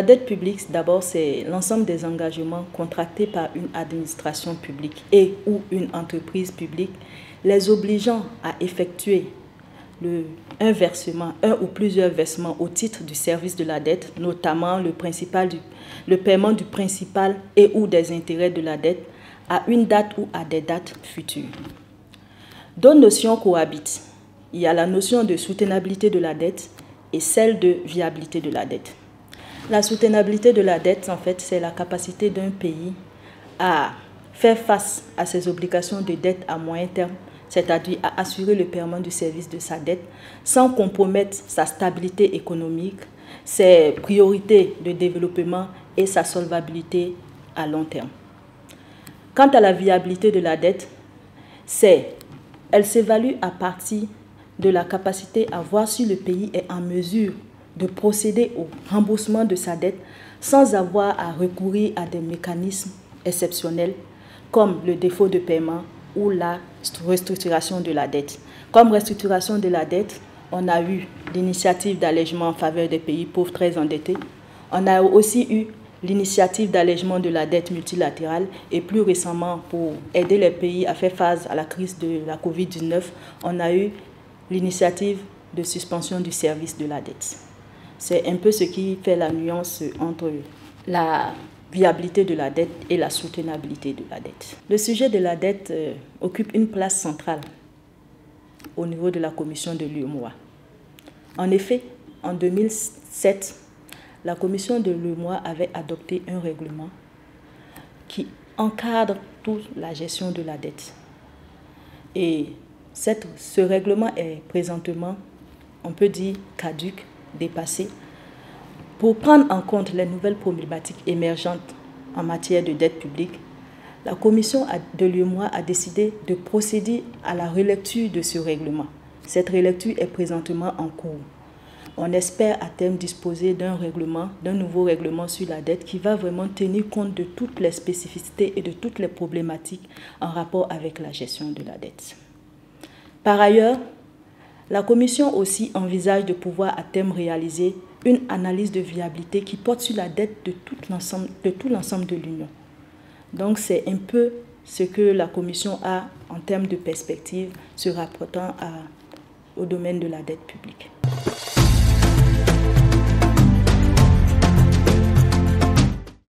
La dette publique, d'abord, c'est l'ensemble des engagements contractés par une administration publique et ou une entreprise publique, les obligeant à effectuer un versement, un ou plusieurs versements au titre du service de la dette, notamment le paiement du principal et ou des intérêts de la dette à une date ou à des dates futures. Deux notions cohabitent. Il y a la notion de soutenabilité de la dette et celle de viabilité de la dette. La soutenabilité de la dette, en fait, c'est la capacité d'un pays à faire face à ses obligations de dette à moyen terme, c'est-à-dire à assurer le paiement du service de sa dette sans compromettre sa stabilité économique, ses priorités de développement et sa solvabilité à long terme. Quant à la viabilité de la dette, elle s'évalue à partir de la capacité à voir si le pays est en mesure de procéder au remboursement de sa dette sans avoir à recourir à des mécanismes exceptionnels comme le défaut de paiement ou la restructuration de la dette. Comme restructuration de la dette, on a eu l'initiative d'allègement en faveur des pays pauvres très endettés. On a aussi eu l'initiative d'allègement de la dette multilatérale et plus récemment, pour aider les pays à faire face à la crise de la Covid-19, on a eu l'initiative de suspension du service de la dette. C'est un peu ce qui fait la nuance entre la viabilité de la dette et la soutenabilité de la dette. Le sujet de la dette occupe une place centrale au niveau de la commission de l'UEMOA. En effet, en 2007, la commission de l'UEMOA avait adopté un règlement qui encadre toute la gestion de la dette. Et ce règlement est présentement, on peut dire, caduc, dépassé. Pour prendre en compte les nouvelles problématiques émergentes en matière de dette publique, la commission de l'UEMOA a décidé de procéder à la relecture de ce règlement. Cette relecture est présentement en cours. On espère à terme disposer d'un nouveau règlement sur la dette qui va vraiment tenir compte de toutes les spécificités et de toutes les problématiques en rapport avec la gestion de la dette. Par ailleurs, la Commission aussi envisage de pouvoir à terme réaliser une analyse de viabilité qui porte sur la dette de tout l'ensemble de l'Union. Donc c'est un peu ce que la Commission a en termes de perspective se rapportant au domaine de la dette publique.